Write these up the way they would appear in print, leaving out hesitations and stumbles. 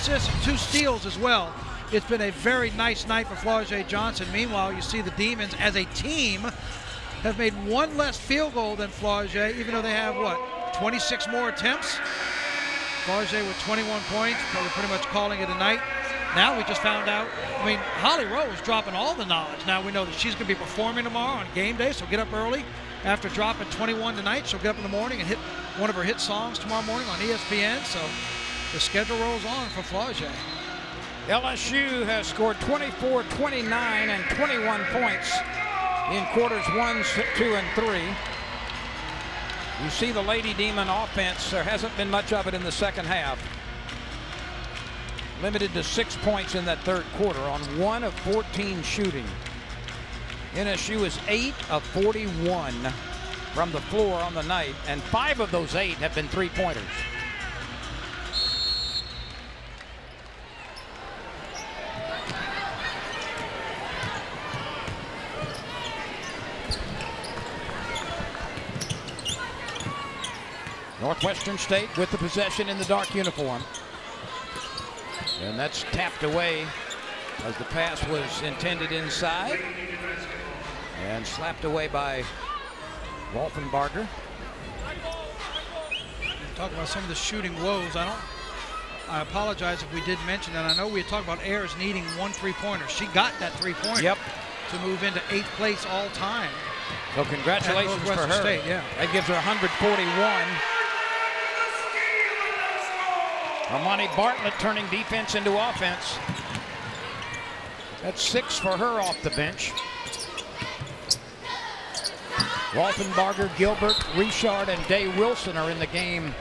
assists and 2 steals as well. It's been a very nice night for Flau'jae Johnson. Meanwhile, you see the Demons as a team have made 1 less field goal than Flau'jae, even though they have, 26 more attempts? Flau'jae with 21 points, probably pretty much calling it a night. Now we just found out, Holly Rowe is dropping all the knowledge. Now we know that she's going to be performing tomorrow on game day, so get up early. After dropping 21 tonight, she'll get up in the morning and hit one of her hit songs tomorrow morning on ESPN, so the schedule rolls on for Flau'jae. LSU has scored 24, 29, and 21 points in quarters 1, 2, and 3. You see the Lady Demon offense, there hasn't been much of it in the second half. Limited to 6 points in that third quarter on 1 of 14 shooting. NSU is 8 of 41 from the floor on the night, and 5 of those 8 have been three-pointers. Northwestern State with the possession in the dark uniform. And that's tapped away as the pass was intended inside. And slapped away by Wolfenbarger. Talk about some of the shooting woes. I apologize if we did mention that. I know we had talked about Ayers needing 1 3-pointer. She got that 3-pointer to move into 8th place all time. So congratulations for her. State, yeah. That gives her 141. Armani Bartlett turning defense into offense. That's 6 for her off the bench. Wolfenbarger, Gilbert, Richard, and Day Wilson are in the game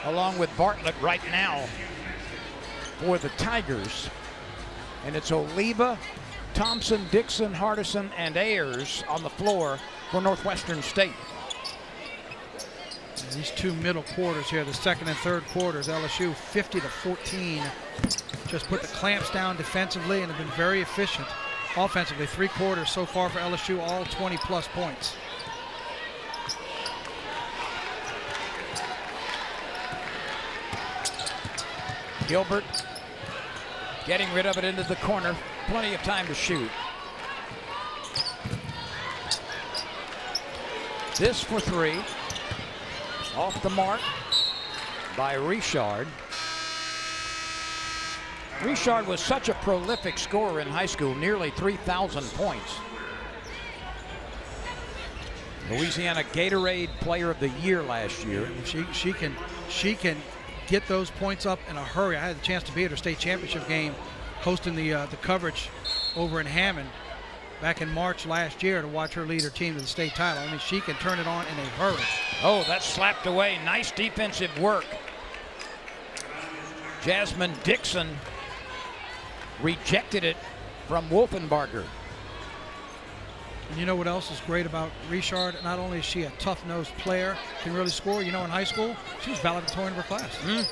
along with Bartlett right now for the Tigers. And it's Oliva, Thompson, Dixon, Hardison, and Ayers on the floor for Northwestern State. These 2 middle quarters here, the second and third quarters, LSU 50-14. Just put the clamps down defensively and have been very efficient offensively. 3 quarters so far for LSU, all 20-plus points. Gilbert getting rid of it into the corner. Plenty of time to shoot. This for 3. Off the mark by Richard. Richard was such a prolific scorer in high school, nearly 3,000 points. Louisiana Gatorade Player of the Year last year. She can get those points up in a hurry. I had the chance to be at her state championship game, hosting the coverage over in Hammond back in March last year to watch her lead her team to the state title. She can turn it on in a hurry. Oh, that's slapped away. Nice defensive work. Jasmine Dixon rejected it from Wolfenbarger. And you know what else is great about Richard? Not only is she a tough-nosed player, can really score. In high school, she was valedictorian of her class.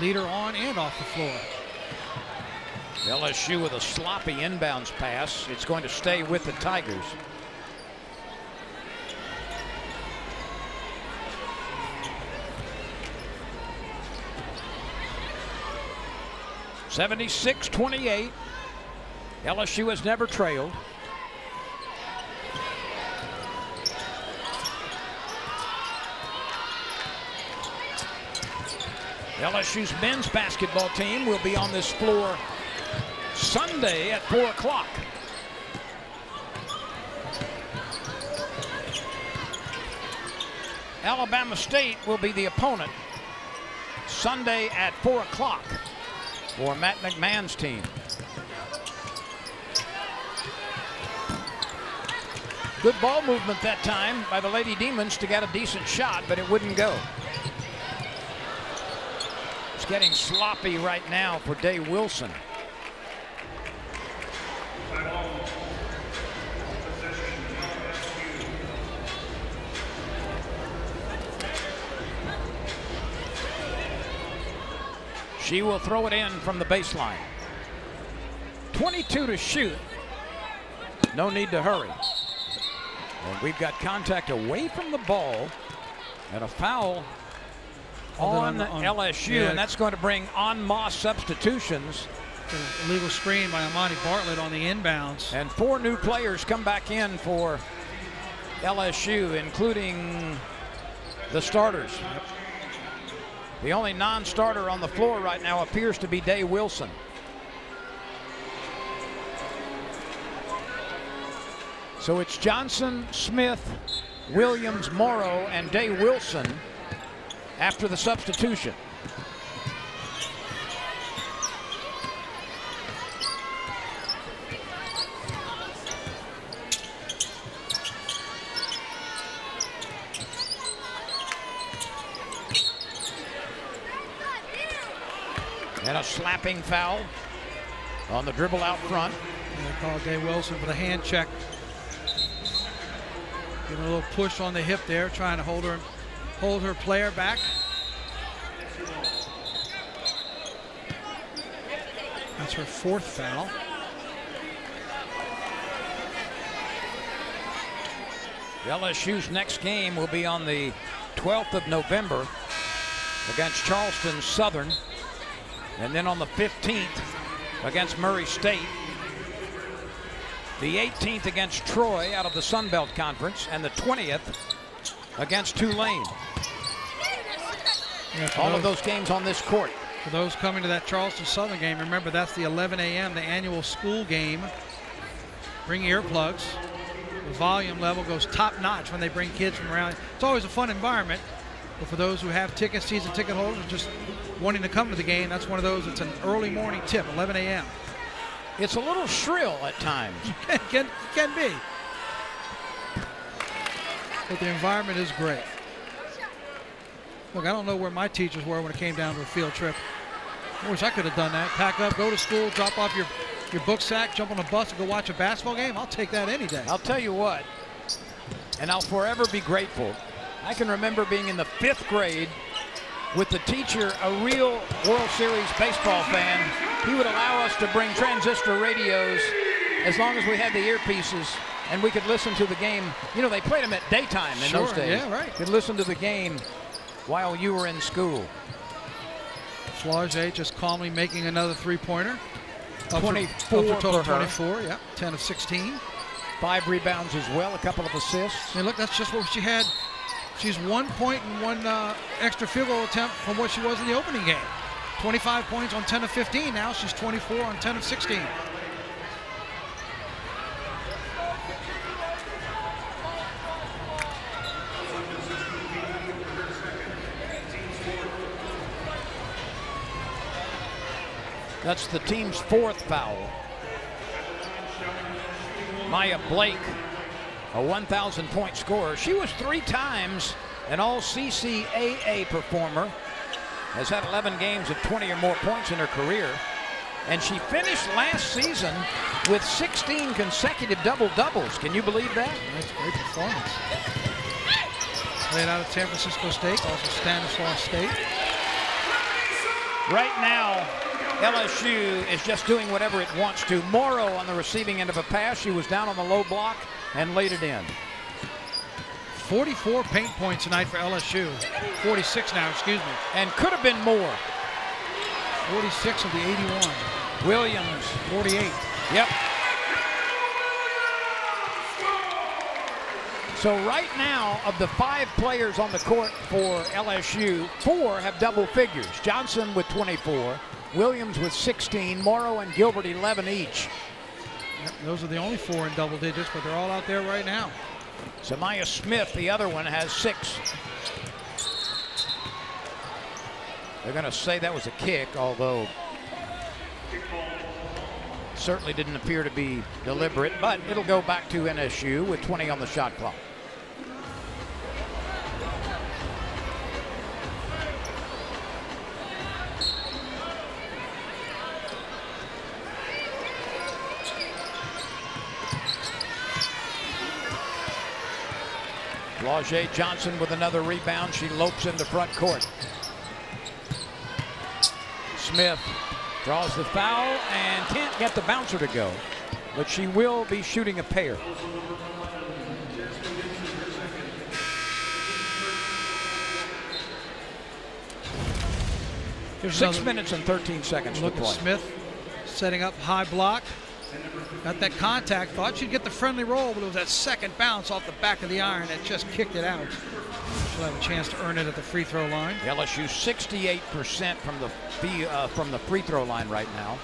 Leader on and off the floor. LSU with a sloppy inbounds pass. It's going to stay with the Tigers. (76-28). LSU has never trailed. LSU's men's basketball team will be on this floor Sunday at 4 o'clock. Alabama State will be the opponent Sunday at 4 o'clock for Matt McMahon's team. Good ball movement that time by the Lady Demons to get a decent shot, but it wouldn't go. It's getting sloppy right now for Day Wilson. She will throw it in from the baseline. 22 to shoot. No need to hurry. And we've got contact away from the ball and a foul on LSU, yeah. and that's going to bring en masse substitutions. Illegal screen by Amani Bartlett on the inbounds. And 4 new players come back in for LSU, including the starters. The only non-starter on the floor right now appears to be Day Wilson. So it's Johnson, Smith, Williams, Morrow, and Day Wilson after the substitution. And a slapping foul on the dribble out front. And they call Day Wilson for the hand check. Giving a little push on the hip there, trying to hold her player back. That's her 4th foul. LSU's next game will be on the 12th of November against Charleston Southern. And then on the 15th against Murray State. The 18th against Troy out of the Sun Belt Conference. And the 20th against Tulane. Yeah, all of those games on this court. For those coming to that Charleston Southern game, remember that's the 11 a.m., the annual school game. Bring earplugs. The volume level goes top notch when they bring kids from around. It's always a fun environment. But for those who have tickets, season ticket holders, just wanting to come to the game, that's one of those. It's an early morning tip, 11 a.m. It's a little shrill at times. Can be. But the environment is great. Look, I don't know where my teachers were when it came down to a field trip. I wish I could have done that. Pack up, go to school, drop off your book sack, jump on a bus and go watch a basketball game. I'll take that any day. I'll tell you what, and I'll forever be grateful. I can remember being in the 5th grade with the teacher, a real World Series baseball fan. He would allow us to bring transistor radios as long as we had the earpieces and we could listen to the game. You know, they played them at daytime in those days. Yeah, right. Could listen to the game while you were in school. Flau'jae just calmly making another 3-pointer. 24 up for total for her. 24, yeah, 10 of 16. 5 rebounds as well, a couple of assists. And look, that's just what she had. She's 1 point and 1 extra field goal attempt from what she was in the opening game. 25 points on 10 of 15. Now she's 24 on 10 of 16. That's the team's 4th foul. Maya Blake, a 1,000-point scorer. She was 3 times an all-CCAA performer, has had 11 games of 20 or more points in her career, and she finished last season with 16 consecutive double-doubles. Can you believe that? That's a great performance. Played out of San Francisco State, also Stanislaus State. Right now, LSU is just doing whatever it wants to. Morrow on the receiving end of a pass. She was down on the low block and laid it in. 44 paint points tonight for LSU. 46 now, excuse me. And could have been more. 46 of the 81. Williams. 48. Yep. So right now, of the 5 players on the court for LSU, 4 have double figures. Johnson with 24, Williams with 16, Morrow and Gilbert 11 each. Yep, those are the only 4 in double digits, but they're all out there right now. Samaya Smith, the other one, has 6. They're going to say that was a kick, although certainly didn't appear to be deliberate, but it'll go back to NSU with 20 on the shot clock. Flau'jae Johnson with another rebound. She lopes into front court. Smith draws the foul and can't get the bouncer to go, but she will be shooting a pair. 6 minutes and 13 seconds to Look play. at Smith setting up high block. Got that contact. Thought she'd get the friendly roll, but it was that second bounce off the back of the iron that just kicked it out. She'll have a chance to earn it at the free throw line. LSU 68% from the free throw line right now.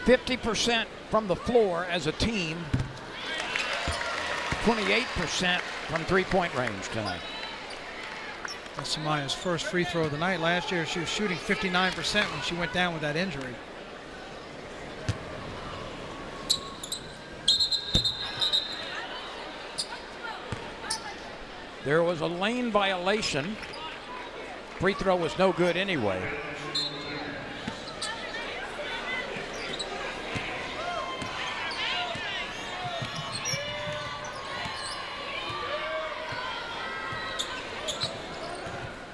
50% from the floor as a team. 28% from three-point range tonight. That's Samaya's first free throw of the night. Last year she was shooting 59% when she went down with that injury. There was a lane violation. Free throw was no good anyway.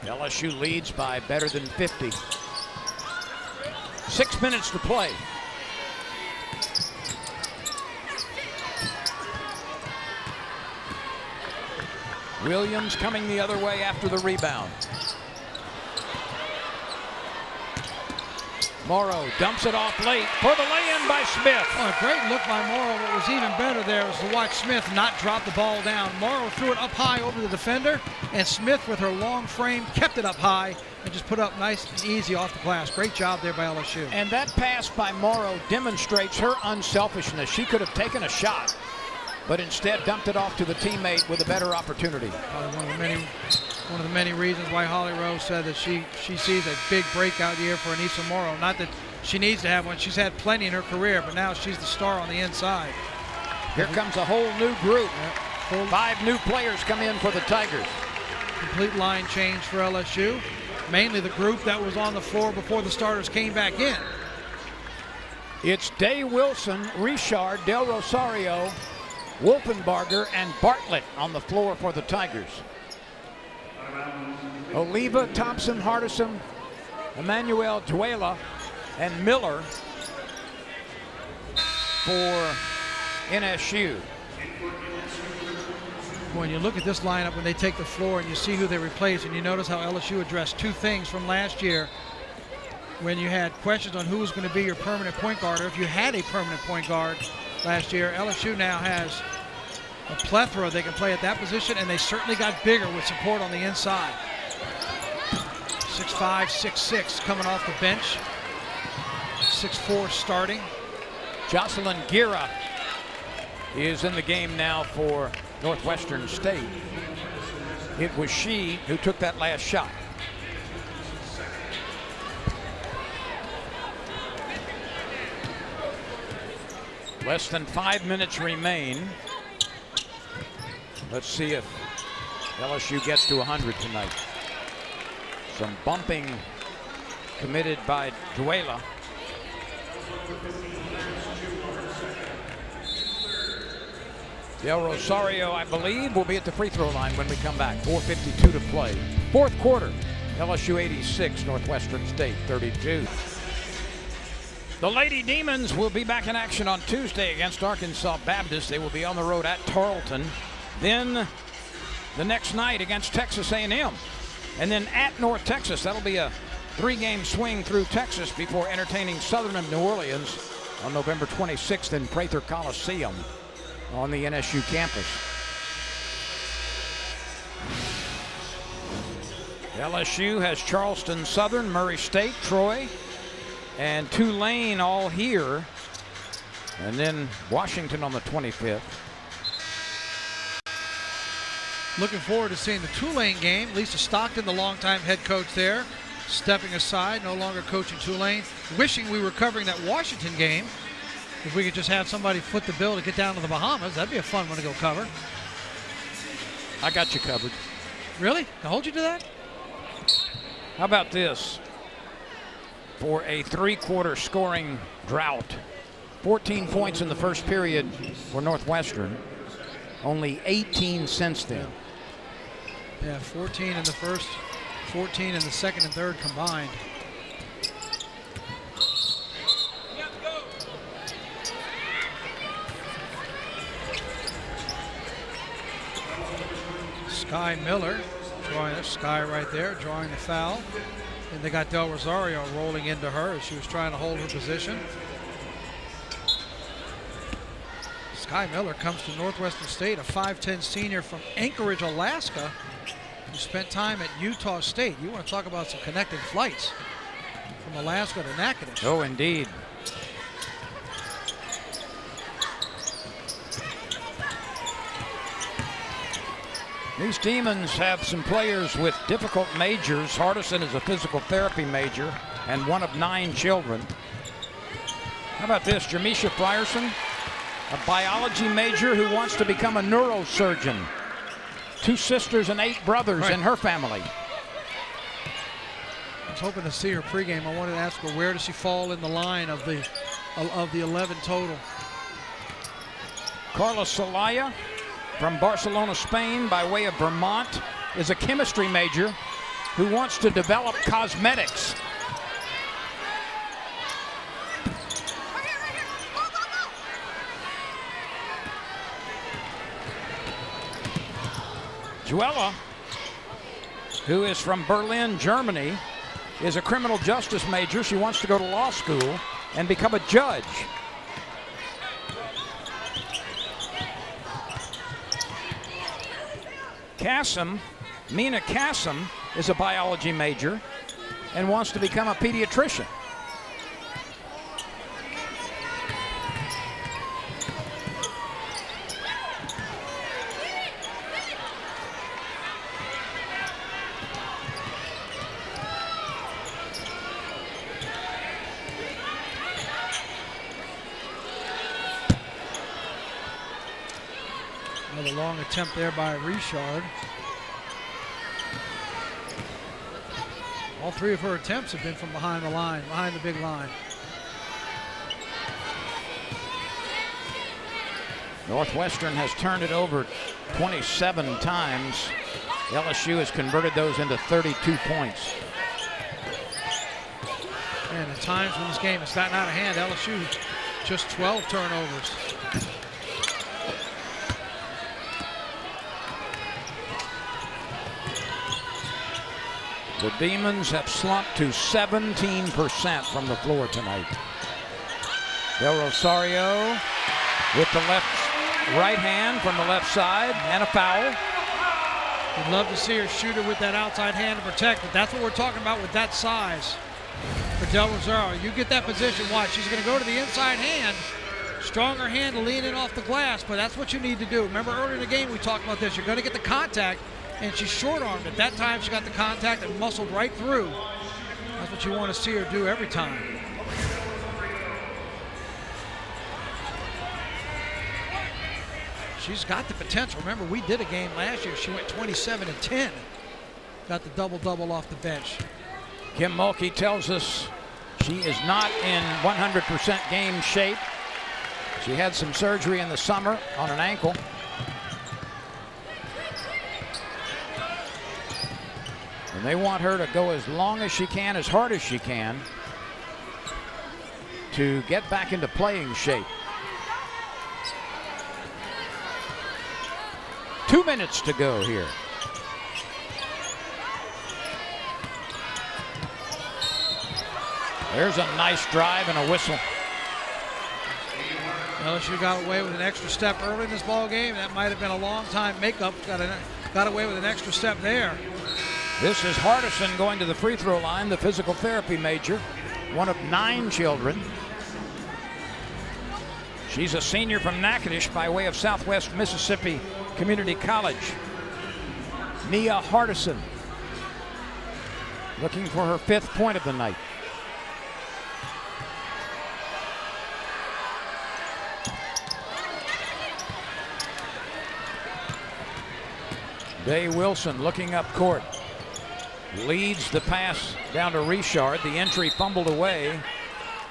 LSU leads by better than 50. 6 minutes to play. Williams coming the other way after the rebound. Morrow dumps it off late for the lay-in by Smith. Oh, a great look by Morrow. What was even better there was to watch Smith not drop the ball down. Morrow threw it up high over the defender, and Smith with her long frame kept it up high and just put it up nice and easy off the glass. Great job there by LSU. And that pass by Morrow demonstrates her unselfishness. She could have taken a shot, but instead dumped it off to the teammate with a better opportunity. Probably one of the many reasons why Holly Rose said that she sees a big breakout year for Anissa Morrow. Not that she needs to have one. She's had plenty in her career, but now she's the star on the inside. Here comes a whole new group. 5 new players come in for the Tigers. Complete line change for LSU. Mainly the group that was on the floor before the starters came back in. It's Day Wilson, Richard, Del Rosario, Wolfenbarger, and Bartlett on the floor for the Tigers. Oliva, Thompson, Hardison, Emmanuel Duela, and Miller for NSU. When you look at this lineup, when they take the floor and you see who they replace, and you notice how LSU addressed 2 things from last year when you had questions on who was going to be your permanent point guard, or if you had a permanent point guard last year. LSU now has a plethora they can play at that position, and they certainly got bigger with support on the inside. 6'5", 6'6", coming off the bench. 6'4", starting. Jocelyn Gira is in the game now for Northwestern State. It was she who took that last shot. Less than 5 minutes remain. Let's see if LSU gets to 100 tonight. Some bumping committed by Duela. Del Rosario, I believe, will be at the free throw line when we come back. 4:52 to play. Fourth quarter. LSU 86, Northwestern State 32. The Lady Demons will be back in action on Tuesday against Arkansas Baptist. They will be on the road at Tarleton. Then the next night against Texas A&M. And then at North Texas. That'll be a 3-game swing through Texas before entertaining Southern of New Orleans on November 26th in Prather Coliseum on the NSU campus. LSU has Charleston Southern, Murray State, Troy, and Tulane all here. And then Washington on the 25th. Looking forward to seeing the Tulane game. Lisa Stockton, the longtime head coach there, stepping aside, no longer coaching Tulane. Wishing we were covering that Washington game. If we could just have somebody foot the bill to get down to the Bahamas, that'd be a fun one to go cover. I got you covered. Really? I hold you to that? How about this? For a 3-quarter scoring drought. 14 points in the first period for Northwestern. Only 18 since then. Yeah, 14 in the first, 14 in the second and third combined. Sky Miller Drawing a Sky right there, drawing the foul. And they got Del Rosario rolling into her as she was trying to hold her position. Sky Miller comes to Northwestern State, a 5'10 senior from Anchorage, Alaska, who spent time at Utah State. You want to talk about some connecting flights from Alaska to Natchitoches. Oh, indeed. These Demons have some players with difficult majors. Hardison is a physical therapy major and one of 9 children. How about this? Jermisha Frierson, a biology major who wants to become a neurosurgeon. 2 sisters and 8 brothers in her family. I was hoping to see her pregame. I wanted to ask her, where does she fall in the line of the 11 total? Carla Celaya from Barcelona, Spain, by way of Vermont, is a chemistry major who wants to develop cosmetics. Juella, who is from Berlin, Germany, is a criminal justice major. She wants to go to law school and become a judge. Mina Kassem is a biology major and wants to become a pediatrician. Another long attempt there by Richard. All 3 of her attempts have been from behind the line, behind the big line. Northwestern has turned it over 27 times. LSU has converted those into 32 points. And at times when this game has gotten out of hand, LSU just 12 turnovers. The Demons have slumped to 17% from the floor tonight. Del Rosario with the right hand from the left side, and a foul. We'd love to see her shoot it with that outside hand to protect it. That's what we're talking about with that size. For Del Rosario, you get that position, watch. She's going to go to the inside hand. Stronger hand to lean in off the glass, but that's what you need to do. Remember earlier in the game we talked about this. You're going to get the contact, and she's short-armed. At that time, she got the contact and muscled right through. That's what you want to see her do every time. She's got the potential. Remember, we did a game last year. She went 27 and 10. Got the double-double off the bench. Kim Mulkey tells us she is not in 100% game shape. She had some surgery in the summer on an ankle. And they want her to go as long as she can, as hard as she can, to get back into playing shape. 2 minutes to go here. There's a nice drive and a whistle. LSU got away with an extra step early in this ball game. That might have been a long time makeup. Got away with an extra step there. This is Hardison going to the free throw line, the physical therapy major, one of 9 children. She's a senior from Natchitoches by way of Southwest Mississippi Community College. Nia Hardison looking for her 5th point of the night. Day Wilson looking up court. Leads the pass down to Richard. The entry fumbled away.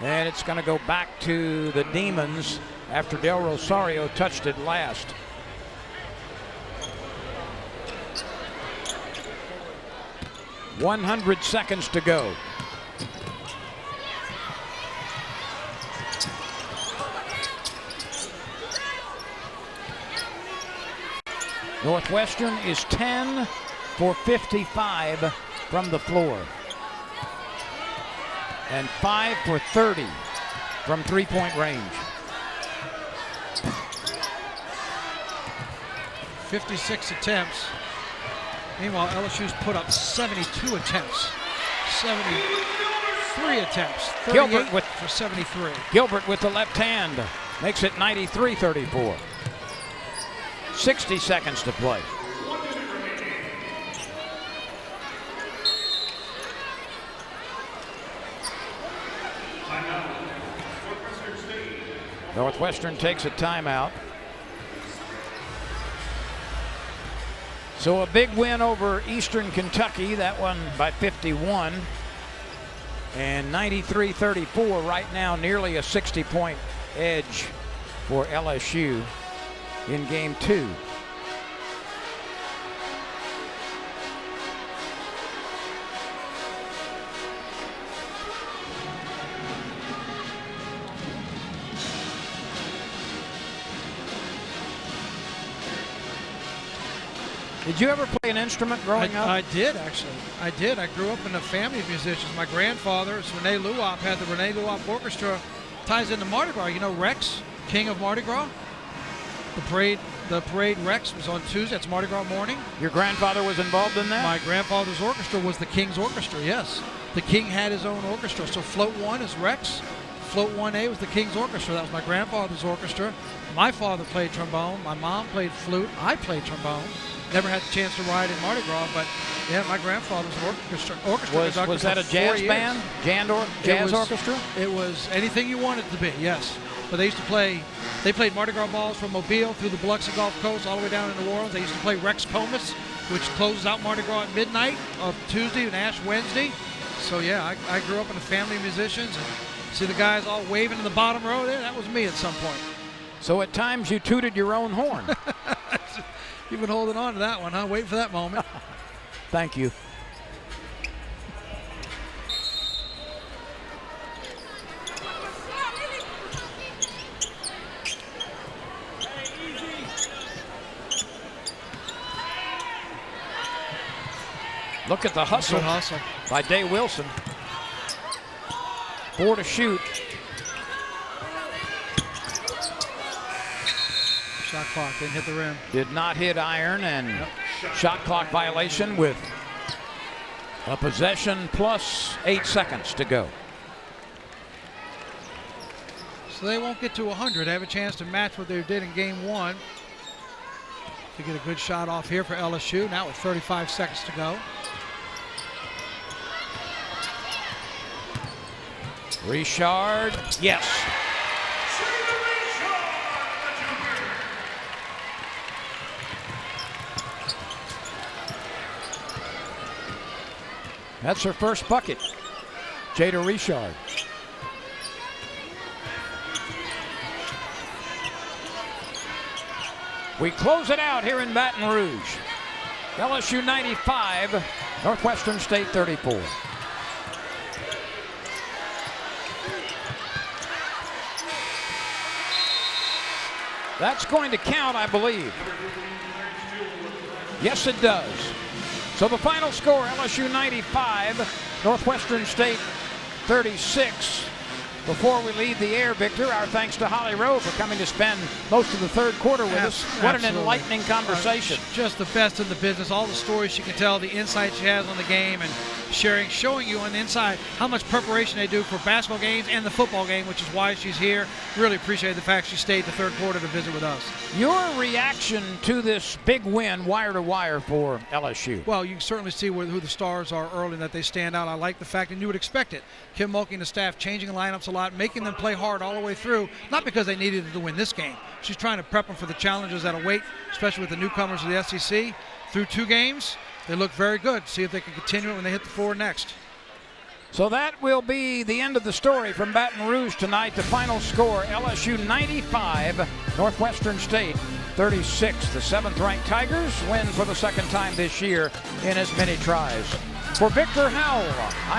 And it's going to go back to the Demons after Del Rosario touched it last. .100 seconds to go. Northwestern is 10 for 55 from the floor. And 5 for 30 from three-point range. 56 attempts. Meanwhile, LSU's put up 72 attempts. 73 attempts. 38 for 73. Gilbert with the left hand makes it 93-34. 60 seconds to play. Northwestern takes a timeout. So a big win over Eastern Kentucky, that one by 51. And 93-34 right now, nearly a 60-point edge for LSU in game 2. Did you ever play an instrument growing up? I did, actually. I did. I grew up in a family of musicians. My grandfather, Rene Luop, had the Rene Luop Orchestra. Ties into Mardi Gras. You know Rex, King of Mardi Gras? The parade Rex was on Tuesday. It's Mardi Gras morning. Your grandfather was involved in that? My grandfather's orchestra was the King's Orchestra, yes. The King had his own orchestra. So Float 1 is Rex. Float 1A was the King's Orchestra. That was my grandfather's orchestra. My father played trombone. My mom played flute. I played trombone. Never had the chance to ride in Mardi Gras, but yeah, my grandfather's orchestra conductor. Was that a jazz band? Jazz orchestra? It was anything you wanted it to be, yes. But they used to play, they played Mardi Gras balls from Mobile through the Biloxi Gulf Coast all the way down to New Orleans. They used to play Rex Comus, which closes out Mardi Gras at midnight of Tuesday and Ash Wednesday. So yeah, I grew up in a family of musicians, and see the guys all waving in the bottom row there, that was me at some point. So at times you tooted your own horn. You've been holding on to that one, huh? Waiting for that moment. Thank you. Look at the hustle by Day Wilson. 4 to shoot. Shot clock didn't hit the rim. Did not hit iron, and shot clock violation with a possession plus 8 seconds to go. So they won't get to 100. They have a chance to match what they did in game 1. To get a good shot off here for LSU. Now with 35 seconds to go. Richard, yes. That's her first bucket. Jada Richard. We close it out here in Baton Rouge. LSU 95, Northwestern State 34. That's going to count, I believe. Yes, it does. So the final score, LSU 95, Northwestern State 36. Before we leave the air, Victor, our thanks to Holly Rowe for coming to spend most of the third quarter with us. What an enlightening conversation. Just the best in the business. All the stories she can tell, the insights she has on the game, and showing you on the inside how much preparation they do for basketball games and the football game, which is why she's here. Really appreciate the fact she stayed the third quarter to visit with us. Your reaction to this big win, wire to wire, for LSU? Well, you can certainly see who the stars are early and that they stand out. I like the fact, and you would expect it. Kim Mulkey and the staff changing the lineups a lot, making them play hard all the way through, not because they needed to win this game. She's trying to prep them for the challenges that await, especially with the newcomers of the SEC. Through 2 games, they look very good. See if they can continue it when they hit the floor next. So that will be the end of the story from Baton Rouge tonight. The final score, LSU 95, Northwestern State 36. The 7th-ranked Tigers win for the second time this year in as many tries. For Victor Howell, I'm